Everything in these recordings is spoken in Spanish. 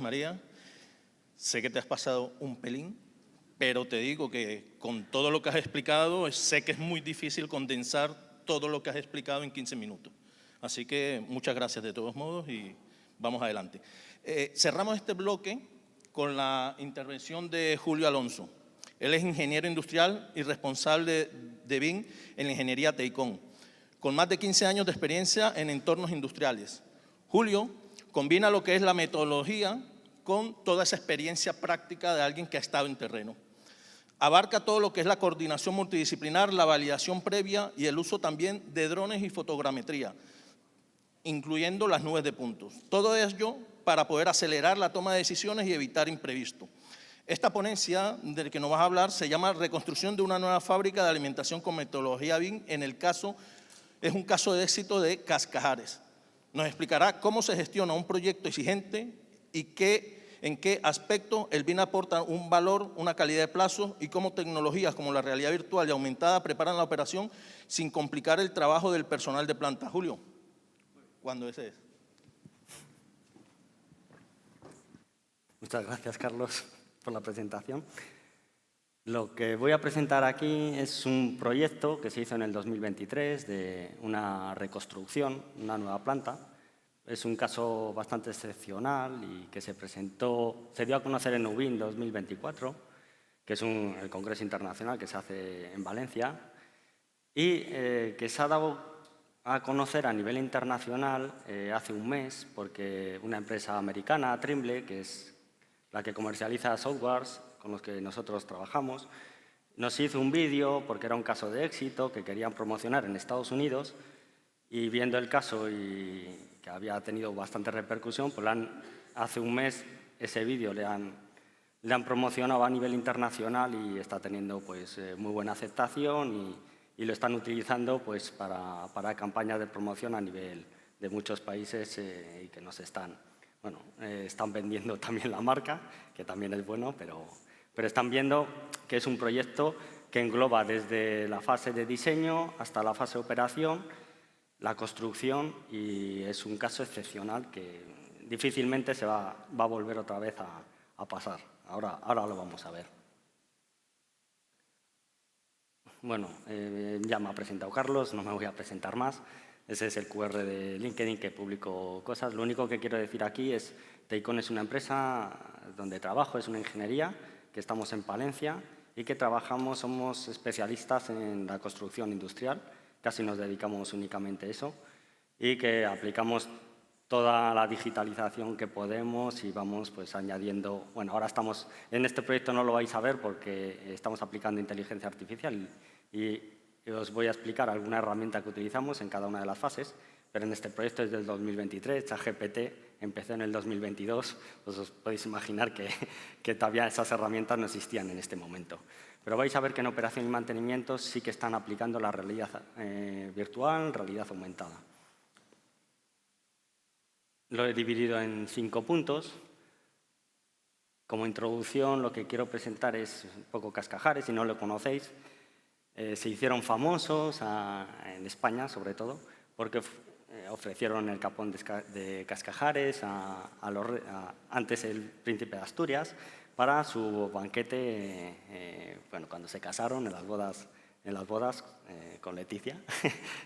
María, sé que te has pasado un pelín, pero te digo que con todo lo que has explicado, sé que es muy difícil condensar todo lo que has explicado en 15 minutos. Así que muchas gracias de todos modos y vamos adelante. Cerramos este bloque con la intervención de Julio Alonso. Él es ingeniero industrial y responsable de BIM en la ingeniería TEICON, con más de 15 años de experiencia en entornos industriales. Julio combina lo que es la metodología con toda esa experiencia práctica de alguien que ha estado en terreno. Abarca todo lo que es la coordinación multidisciplinar, la validación previa y el uso también de drones y fotogrametría, incluyendo las nubes de puntos. Todo ello para poder acelerar la toma de decisiones y evitar imprevistos. Esta ponencia del que nos vas a hablar se llama Reconstrucción de una nueva fábrica de alimentación con metodología BIM. Es un caso de éxito de Cascajares. Nos explicará cómo se gestiona un proyecto exigente y en qué aspecto el BIM aporta un valor, una calidad de plazo y cómo tecnologías como la realidad virtual y aumentada preparan la operación sin complicar el trabajo del personal de planta. Julio, ¿cuándo ese es? Muchas gracias, Carlos, por la presentación. Lo que voy a presentar aquí es un proyecto que se hizo en el 2023 de una reconstrucción, una nueva planta. Es un caso bastante excepcional y que se dio a conocer en UBIM 2024, que es el congreso internacional que se hace en Valencia, y que se ha dado a conocer a nivel internacional hace un mes, porque una empresa americana, Trimble, que es la que comercializa softwares con los que nosotros trabajamos, nos hizo un vídeo porque era un caso de éxito que querían promocionar en Estados Unidos, y viendo el caso y que había tenido bastante repercusión, pues hace un mes ese vídeo le han promocionado a nivel internacional y está teniendo pues, muy buena aceptación y lo están utilizando pues, para campañas de promoción a nivel de muchos países y que nos están vendiendo también la marca, que también es bueno, pero están viendo que es un proyecto que engloba desde la fase de diseño hasta la fase de operación, la construcción, y es un caso excepcional que difícilmente se va a volver otra vez a pasar. Ahora lo vamos a ver. Bueno, ya me ha presentado Carlos, no me voy a presentar más. Ese es el QR de LinkedIn que publico cosas. Lo único que quiero decir aquí es TEICON es una empresa donde trabajo, es una ingeniería, que estamos en Palencia y que somos especialistas en la construcción industrial, casi nos dedicamos únicamente a eso, y que aplicamos toda la digitalización que podemos y vamos pues añadiendo. Bueno, ahora estamos en este proyecto, no lo vais a ver porque estamos aplicando inteligencia artificial y os voy a explicar alguna herramienta que utilizamos en cada una de las fases, pero en este proyecto es del 2023, ChatGPT empezó en el 2022, pues os podéis imaginar que todavía esas herramientas no existían en este momento. Pero vais a ver que en operación y mantenimiento sí que están aplicando la realidad virtual, realidad aumentada. Lo he dividido en 5 puntos. Como introducción, lo que quiero presentar es un poco Cascajares, si no lo conocéis. Se hicieron famosos en España, sobre todo, porque ofrecieron el capón de Cascajares antes el príncipe de Asturias para su banquete, cuando se casaron en las bodas con Leticia,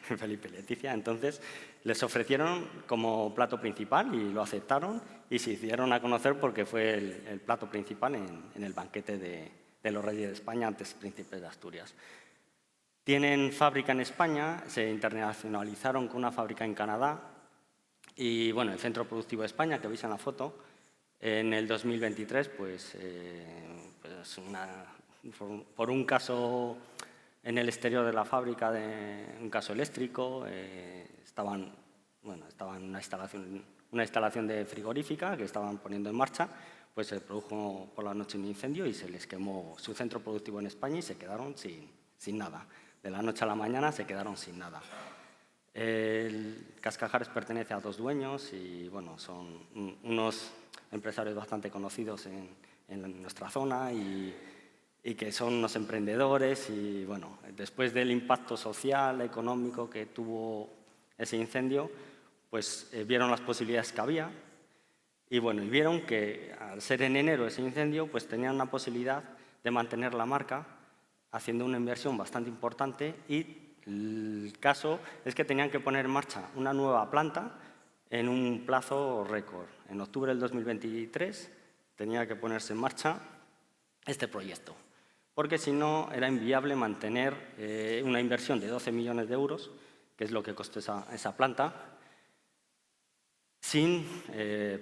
Felipe y Leticia. Entonces, les ofrecieron como plato principal y lo aceptaron y se hicieron a conocer porque fue el plato principal en el banquete de los reyes de España, antes príncipes de Asturias. Tienen fábrica en España, se internacionalizaron con una fábrica en Canadá y, bueno, el Centro Productivo de España, que veis en la foto, en el 2023, por un caso en el exterior de la fábrica, un caso eléctrico, estaban en una instalación de frigorífica que estaban poniendo en marcha, pues se produjo por la noche un incendio y se les quemó su centro productivo en España y se quedaron sin nada. De la noche a la mañana se quedaron sin nada. El Cascajares pertenece a 2 dueños y bueno, son unos empresarios bastante conocidos en nuestra zona y que son unos emprendedores y bueno, después del impacto social, económico que tuvo ese incendio, pues vieron las posibilidades que había Y bueno, y vieron que al ser en enero ese incendio, pues tenían una posibilidad de mantener la marca haciendo una inversión bastante importante, y el caso es que tenían que poner en marcha una nueva planta en un plazo récord. En octubre del 2023 tenía que ponerse en marcha este proyecto, porque si no era inviable mantener una inversión de 12 millones de euros, que es lo que costó esa planta, sin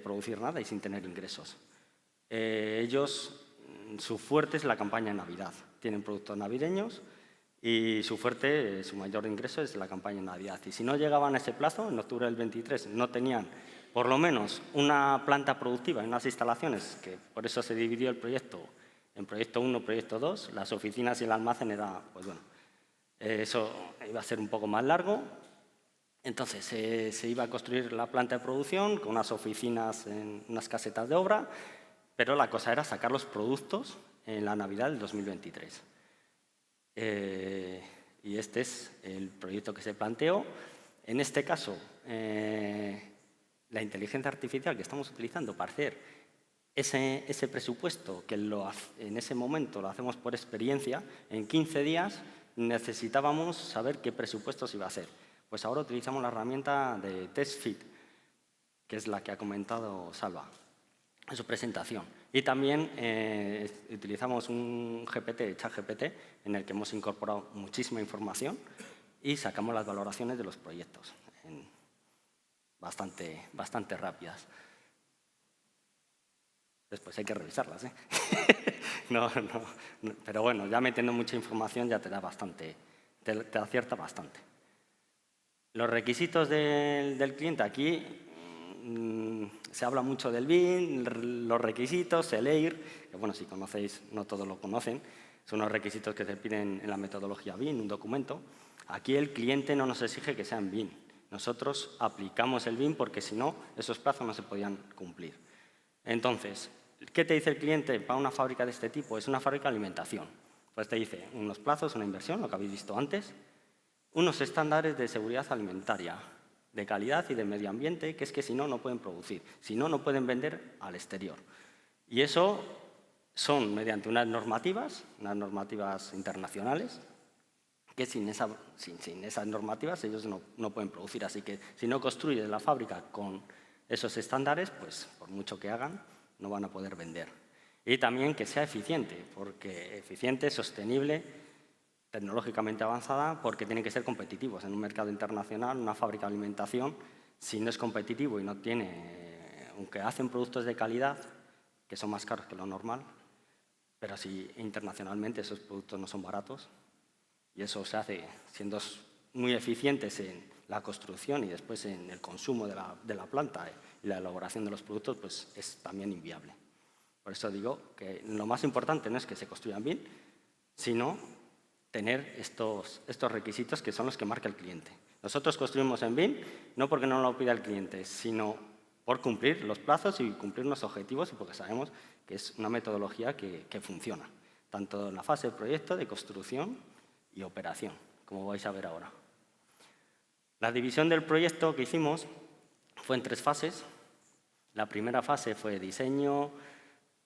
producir nada y sin tener ingresos. Ellos, su fuerte es la campaña de Navidad. Tienen productos navideños y su fuerte, su mayor ingreso es la campaña de Navidad. Y si no llegaban a ese plazo, en octubre del 23, no tenían por lo menos una planta productiva en unas instalaciones, que por eso se dividió el proyecto en proyecto 1, proyecto 2, las oficinas y el almacén era, pues bueno, eso iba a ser un poco más largo. Entonces se iba a construir la planta de producción con unas oficinas en unas casetas de obra, pero la cosa era sacar los productos en la Navidad del 2023. Y este es el proyecto que se planteó. En este caso, la inteligencia artificial que estamos utilizando para hacer ese presupuesto, que en ese momento lo hacemos por experiencia, en 15 días necesitábamos saber qué presupuesto se iba a hacer. Pues ahora utilizamos la herramienta de TestFit, que es la que ha comentado Salva en su presentación. Y también utilizamos un GPT, ChatGPT, en el que hemos incorporado muchísima información y sacamos las valoraciones de los proyectos bastante rápidas. Después hay que revisarlas, ¿eh? No, pero bueno, ya metiendo mucha información ya te da bastante, te acierta bastante. Los requisitos del cliente, aquí se habla mucho del BIM, los requisitos, el EIR, que bueno, si conocéis, no todos lo conocen, son los requisitos que se piden en la metodología BIM, un documento. Aquí el cliente no nos exige que sea en BIM. Nosotros aplicamos el BIM porque si no, esos plazos no se podían cumplir. Entonces, ¿qué te dice el cliente para una fábrica de este tipo? Es una fábrica de alimentación. Pues te dice unos plazos, una inversión, lo que habéis visto antes, unos estándares de seguridad alimentaria, de calidad y de medio ambiente, que es que si no, no pueden producir, si no, no pueden vender al exterior. Y eso son mediante unas normativas internacionales, que sin esas normativas ellos no pueden producir. Así que si no construyen la fábrica con esos estándares, pues por mucho que hagan, no van a poder vender. Y también que sea eficiente, porque eficiente, sostenible, tecnológicamente avanzada, porque tienen que ser competitivos. En un mercado internacional, una fábrica de alimentación, si no es competitivo y no tiene, aunque hacen productos de calidad, que son más caros que lo normal, pero si internacionalmente esos productos no son baratos, y eso se hace siendo muy eficientes en la construcción y después en el consumo de la planta y la elaboración de los productos, pues es también inviable. Por eso digo que lo más importante no es que se construyan bien, sino tener estos requisitos que son los que marca el cliente. Nosotros construimos en BIM no porque no lo pida el cliente, sino por cumplir los plazos y cumplir los objetivos y porque sabemos que es una metodología que funciona, tanto en la fase de proyecto, de construcción y operación, como vais a ver ahora. La división del proyecto que hicimos fue en 3 fases. La primera fase fue diseño,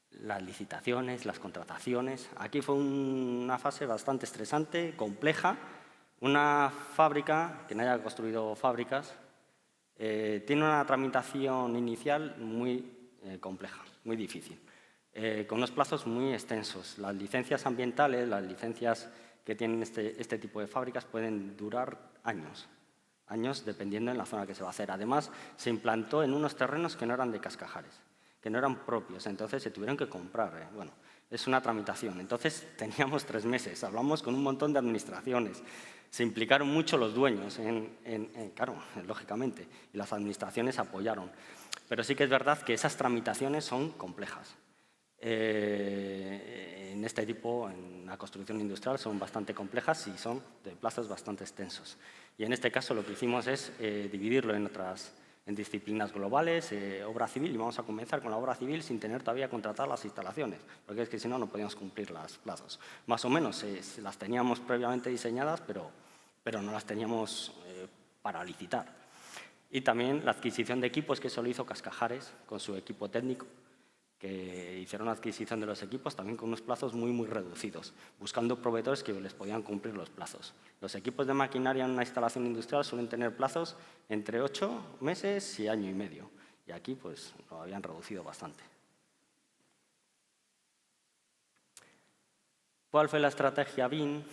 las licitaciones, las contrataciones. Aquí fue una fase bastante estresante, compleja. Una fábrica, que no haya construido fábricas, tiene una tramitación inicial muy compleja, muy difícil, con unos plazos muy extensos. Las licencias ambientales, las licencias que tienen este tipo de fábricas pueden durar años dependiendo en la zona que se va a hacer. Además, se implantó en unos terrenos que no eran de Cascajares, que no eran propios, entonces se tuvieron que comprar. Bueno, es una tramitación. Entonces teníamos 3 meses, hablamos con un montón de administraciones, se implicaron mucho los dueños, claro, lógicamente, y las administraciones apoyaron. Pero sí que es verdad que esas tramitaciones son complejas. En este tipo, en la construcción industrial, son bastante complejas y son de plazos bastante extensos. Y en este caso lo que hicimos es dividirlo en disciplinas globales, obra civil, y vamos a comenzar con la obra civil sin tener todavía contratadas las instalaciones, porque es que si no, no podíamos cumplir los plazos. Más o menos las teníamos previamente diseñadas, pero no las teníamos para licitar. Y también la adquisición de equipos, que eso lo hizo Cascajares con su equipo técnico, que hicieron la adquisición de los equipos también con unos plazos muy, muy reducidos, buscando proveedores que les podían cumplir los plazos. Los equipos de maquinaria en una instalación industrial suelen tener plazos entre 8 meses y año y medio. Y aquí pues lo habían reducido bastante. ¿Cuál fue la estrategia BIM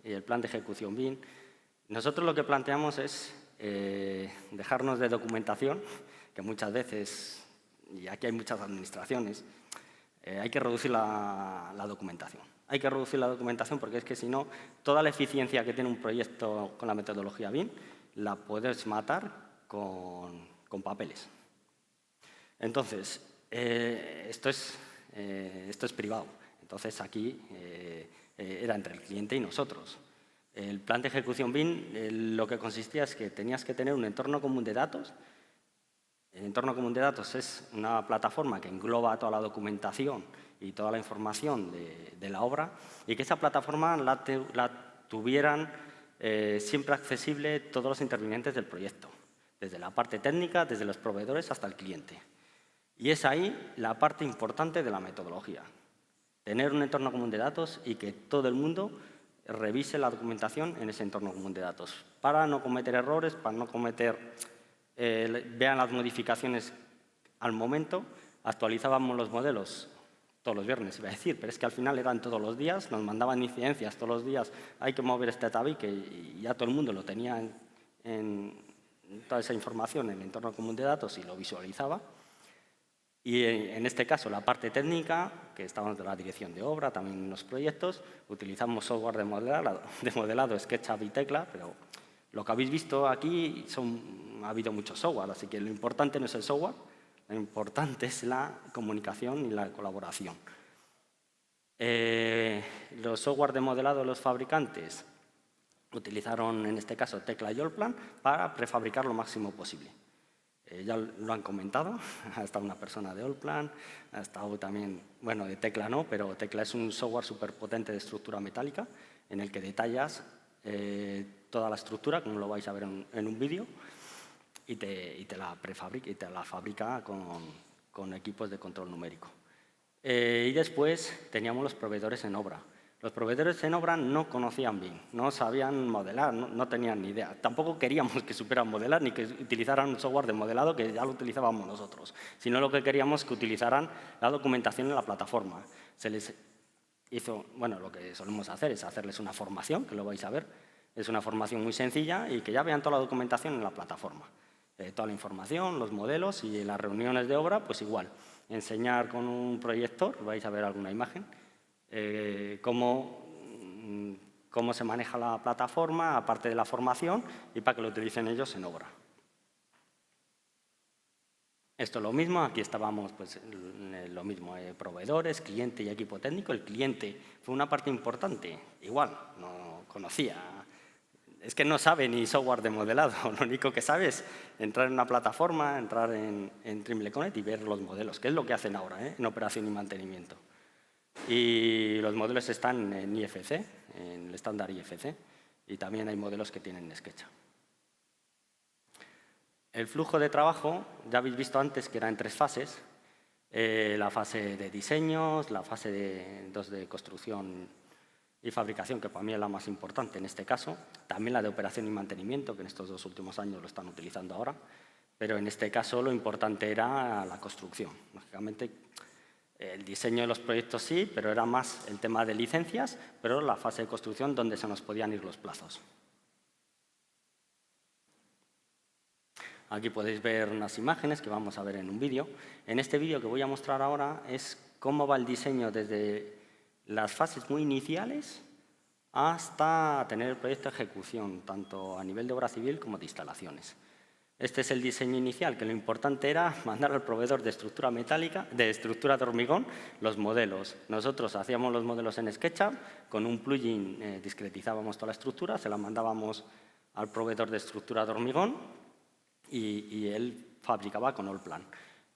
y el plan de ejecución BIM? Nosotros lo que planteamos es dejarnos de documentación, que muchas veces, y aquí hay muchas administraciones, hay que reducir la documentación. Hay que reducir la documentación porque es que si no, toda la eficiencia que tiene un proyecto con la metodología BIM la puedes matar con papeles. Entonces, esto es privado. Entonces, aquí era entre el cliente y nosotros. El plan de ejecución BIM lo que consistía es que tenías que tener un entorno común de datos. El entorno común de datos es una plataforma que engloba toda la documentación y toda la información de la obra y que esa plataforma la tuvieran siempre accesible todos los intervinientes del proyecto, desde la parte técnica, desde los proveedores hasta el cliente. Y es ahí la parte importante de la metodología. Tener un entorno común de datos y que todo el mundo revise la documentación en ese entorno común de datos para no cometer errores, para no cometer, vean las modificaciones al momento. Actualizábamos los modelos todos los viernes, iba a decir, pero es que al final eran todos los días, nos mandaban incidencias todos los días, hay que mover este tabique y ya todo el mundo lo tenía en toda esa información en el entorno común de datos y lo visualizaba. Y en este caso, la parte técnica, que estábamos de la dirección de obra, también en los proyectos, utilizamos software de modelado SketchUp y Tecla, pero lo que habéis visto aquí ha habido mucho software, así que lo importante no es el software, lo importante es la comunicación y la colaboración. Los software de modelado de los fabricantes utilizaron, en este caso, Tecla y Allplan para prefabricar lo máximo posible. Ya lo han comentado, ha estado una persona de Allplan, ha estado también, bueno, de Tecla no, pero Tecla es un software súper potente de estructura metálica en el que detallas toda la estructura, como lo vais a ver en un vídeo, y te la prefabrica y te la fabrica con equipos de control numérico. Y después teníamos los proveedores en obra. Los proveedores en obra no conocían BIM, no sabían modelar, no tenían ni idea. Tampoco queríamos que supieran modelar ni que utilizaran un software de modelado que ya lo utilizábamos nosotros, sino lo que queríamos que utilizaran la documentación en la plataforma. Se les hizo, bueno, lo que solemos hacer es hacerles una formación, que lo vais a ver. Es una formación muy sencilla y que ya vean toda la documentación en la plataforma. Toda la información, los modelos y en las reuniones de obra, pues igual. Enseñar con un proyector, vais a ver alguna imagen, cómo se maneja la plataforma, aparte de la formación, y para que lo utilicen ellos en obra. Esto es lo mismo, aquí estábamos, pues, lo mismo, proveedores, cliente y equipo técnico. El cliente fue una parte importante, igual, no conocía, es que no sabe ni software de modelado, lo único que sabe es entrar en una plataforma, entrar en Trimble Connect y ver los modelos, que es lo que hacen ahora, en operación y mantenimiento. Y los modelos están en IFC, en el estándar IFC, y también hay modelos que tienen SketchUp. El flujo de trabajo, ya habéis visto antes que era en 3 fases. La fase de diseños, la fase de construcción y fabricación, que para mí es la más importante en este caso. También la de operación y mantenimiento, que en estos 2 últimos años lo están utilizando ahora. Pero en este caso lo importante era la construcción. Lógicamente, el diseño de los proyectos sí, pero era más el tema de licencias, pero la fase de construcción donde se nos podían ir los plazos. Aquí podéis ver unas imágenes que vamos a ver en un vídeo. En este vídeo que voy a mostrar ahora es cómo va el diseño desde las fases muy iniciales hasta tener el proyecto de ejecución, tanto a nivel de obra civil como de instalaciones. Este es el diseño inicial, que lo importante era mandar al proveedor de estructura metálica, de estructura de hormigón, los modelos. Nosotros hacíamos los modelos en SketchUp, con un plugin discretizábamos toda la estructura, se la mandábamos al proveedor de estructura de hormigón y él fabricaba con Allplan.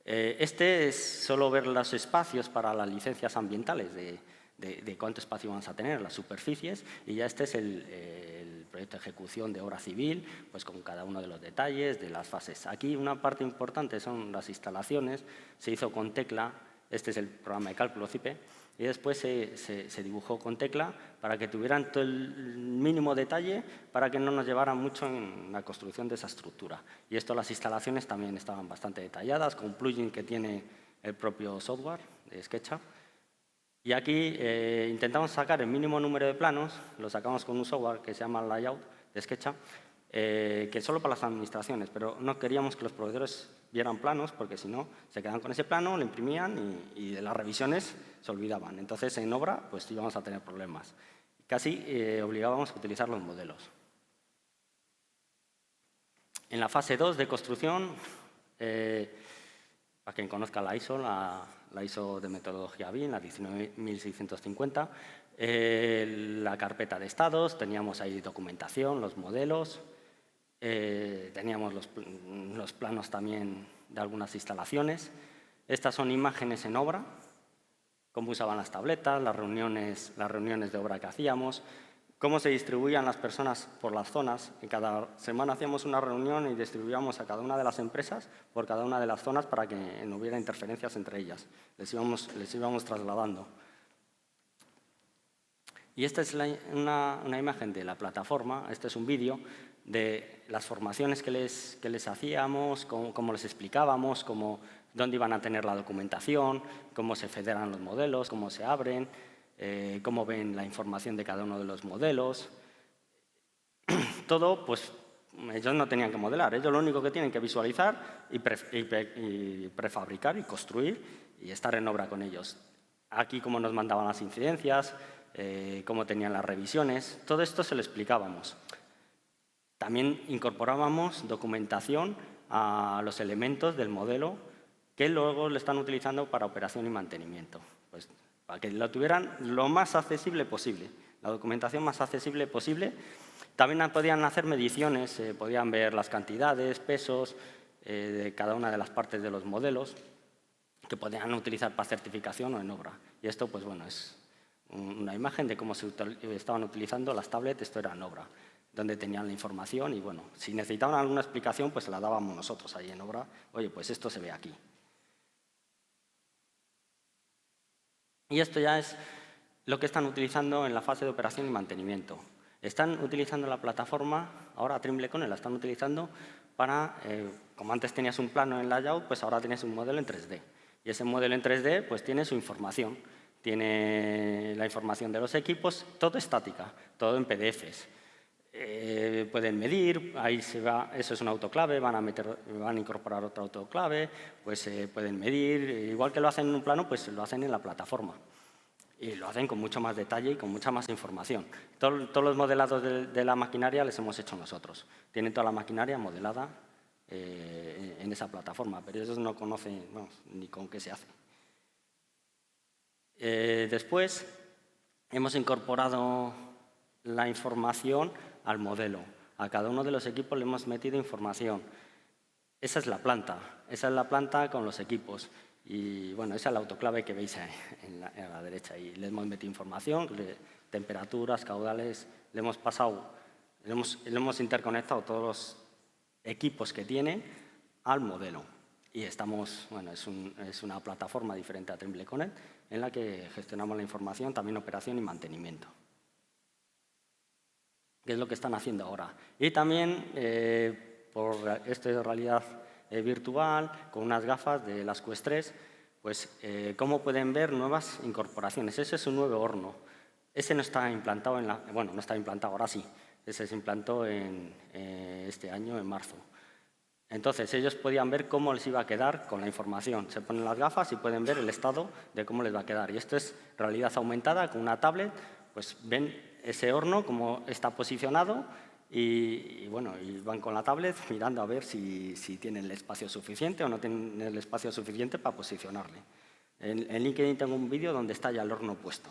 Este es solo ver los espacios para las licencias ambientales de cuánto espacio vamos a tener, las superficies, y ya este es el proyecto de ejecución de obra civil, pues con cada uno de los detalles, de las fases. Aquí una parte importante son las instalaciones, se hizo con Tecla, este es el programa de cálculo CIPE, y después se dibujó con Tecla para que tuvieran todo el mínimo detalle para que no nos llevara mucho en la construcción de esa estructura. Y esto, las instalaciones también estaban bastante detalladas, con un plugin que tiene el propio software de SketchUp. Y aquí intentamos sacar el mínimo número de planos, lo sacamos con un software que se llama Layout de SketchUp, que es solo para las administraciones, pero no queríamos que los proveedores vieran planos, porque si no, se quedaban con ese plano, lo imprimían y de las revisiones se olvidaban. Entonces, en obra, pues íbamos a tener problemas. Casi obligábamos a utilizar los modelos. En la fase 2 de construcción, para quien conozca la ISO, la ISO de metodología BIM, la 19650, la carpeta de estados, teníamos ahí documentación, los modelos, teníamos los planos también de algunas instalaciones. Estas son imágenes en obra, cómo usaban las tabletas, las reuniones de obra que hacíamos, cómo se distribuían las personas por las zonas. En cada semana hacíamos una reunión y distribuíamos a cada una de las empresas por cada una de las zonas para que no hubiera interferencias entre ellas. Les íbamos trasladando. Y esta es una imagen de la plataforma, este es un vídeo de las formaciones que les hacíamos, cómo les explicábamos, dónde iban a tener la documentación, cómo se federan los modelos, cómo se abren, cómo ven la información de cada uno de los modelos. Todo, pues, ellos no tenían que modelar, ellos lo único que tienen que visualizar y prefabricar y construir y estar en obra con ellos. Aquí cómo nos mandaban las incidencias, cómo tenían las revisiones, todo esto se lo explicábamos. También incorporábamos documentación a los elementos del modelo que luego lo están utilizando para operación y mantenimiento, pues, para que lo tuvieran lo más accesible posible, la documentación más accesible posible. También podían hacer mediciones, podían ver las cantidades, pesos de cada una de las partes de los modelos que podían utilizar para certificación o en obra. Y esto, pues bueno, es una imagen de cómo se estaban utilizando las tablets, esto era en obra, donde tenían la información y, bueno, si necesitaban alguna explicación, pues se la dábamos nosotros ahí en obra. Oye, pues esto se ve aquí. Y esto ya es lo que están utilizando en la fase de operación y mantenimiento. Están utilizando la plataforma, ahora Trimble Connect la están utilizando para, como antes tenías un plano en layout, pues ahora tienes un modelo en 3D. Y ese modelo en 3D pues tiene su información. Tiene la información de los equipos, todo estática, todo en PDFs. Pueden medir, ahí se va, eso es un autoclave, van a incorporar otro autoclave, pues pueden medir, igual que lo hacen en un plano, pues lo hacen en la plataforma. Y lo hacen con mucho más detalle y con mucha más información. Todos los modelados de la maquinaria les hemos hecho nosotros. Tienen toda la maquinaria modelada en esa plataforma, pero ellos no conocen, vamos, ni con qué se hace. Después hemos incorporado la información al modelo. A cada uno de los equipos le hemos metido información. Esa es la planta con los equipos. Y bueno, esa es la autoclave que veis en la derecha. Y le hemos metido información, temperaturas, caudales, le hemos pasado, le hemos interconectado todos los equipos que tienen al modelo. Y estamos, bueno, es una plataforma diferente a Trimble Connect en la que gestionamos la información, también operación y mantenimiento. ¿Qué es lo que están haciendo ahora? Y también, por esto de realidad virtual, con unas gafas de las Quest 3, pues cómo pueden ver nuevas incorporaciones. Ese es un nuevo horno. Ese no está implantado bueno, no está implantado, ahora sí. Ese se implantó este año, en marzo. Entonces, ellos podían ver cómo les iba a quedar con la información. Se ponen las gafas y pueden ver el estado de cómo les va a quedar. Y esto es realidad aumentada con una tablet, pues ven ese horno, cómo está posicionado y bueno, y van con la tablet mirando a ver si tienen el espacio suficiente o no tienen el espacio suficiente para posicionarle. En LinkedIn tengo un vídeo donde está ya el horno puesto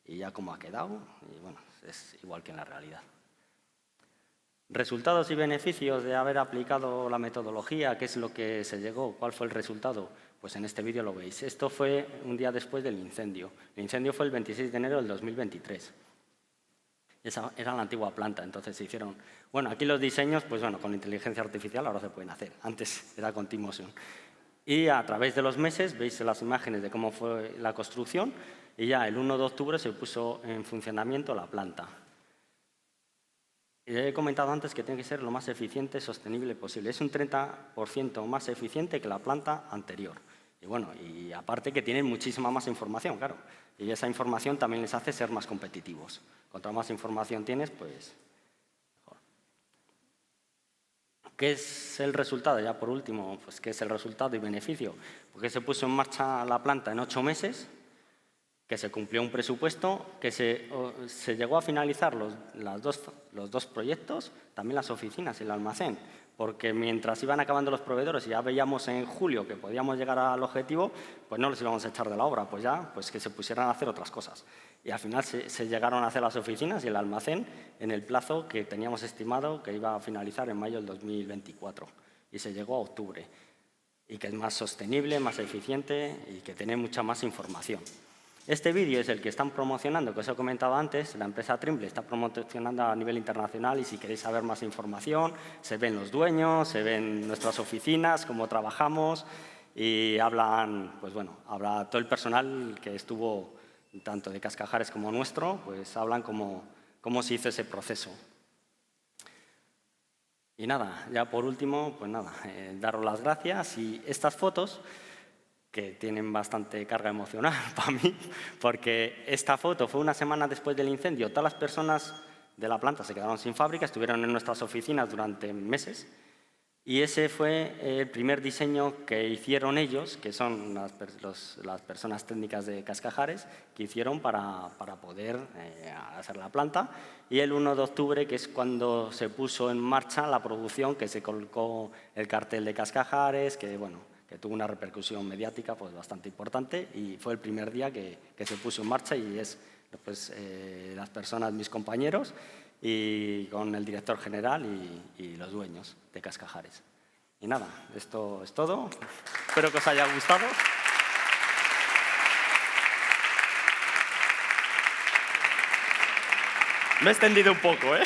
y ya cómo ha quedado, y bueno, es igual que en la realidad. Resultados y beneficios de haber aplicado la metodología, ¿qué es lo que se llegó? ¿Cuál fue el resultado? Pues en este vídeo lo veis. Esto fue un día después del incendio. El incendio fue el 26 de enero del 2023. Esa era la antigua planta, entonces se hicieron... Bueno, aquí los diseños, pues bueno, con inteligencia artificial ahora se pueden hacer. Antes era con T-Motion. Y a través de los meses veis las imágenes de cómo fue la construcción y ya el 1 de octubre se puso en funcionamiento la planta. Y he comentado antes que tiene que ser lo más eficiente y sostenible posible. Es un 30% más eficiente que la planta anterior. Y bueno, y aparte que tienen muchísima más información, claro. Y esa información también les hace ser más competitivos. Cuanto más información tienes, pues mejor. ¿Qué es el resultado? Ya por último, pues ¿qué es el resultado y beneficio? Porque se puso en marcha la planta en 8 meses, que se cumplió un presupuesto, que se llegó a finalizar los dos proyectos, también las oficinas y el almacén, porque mientras iban acabando los proveedores y ya veíamos en julio que podíamos llegar al objetivo, pues no los íbamos a echar de la obra, pues ya pues que se pusieran a hacer otras cosas. Y al final se llegaron a hacer las oficinas y el almacén en el plazo que teníamos estimado que iba a finalizar en mayo del 2024 y se llegó a octubre. Y que es más sostenible, más eficiente y que tiene mucha más información. Este vídeo es el que están promocionando, que os he comentado antes, la empresa Trimble está promocionando a nivel internacional y si queréis saber más información, se ven los dueños, se ven nuestras oficinas, cómo trabajamos y hablan, pues bueno, habla todo el personal que estuvo, tanto de Cascajares como nuestro, pues hablan cómo se hizo ese proceso. Y nada, ya por último, pues nada, daros las gracias y estas fotos que tienen bastante carga emocional para mí, porque esta foto fue una semana después del incendio. Todas las personas de la planta se quedaron sin fábrica, estuvieron en nuestras oficinas durante meses y ese fue el primer diseño que hicieron ellos, que son las personas técnicas de Cascajares, que hicieron para poder hacer la planta. Y el 1 de octubre, que es cuando se puso en marcha la producción, que se colocó el cartel de Cascajares, que bueno, que tuvo una repercusión mediática pues, bastante importante y fue el primer día que se puso en marcha y es pues, las personas, mis compañeros, y con el director general y los dueños de Cascajares. Y nada, esto es todo. Espero que os haya gustado. Me he extendido un poco, ¿eh?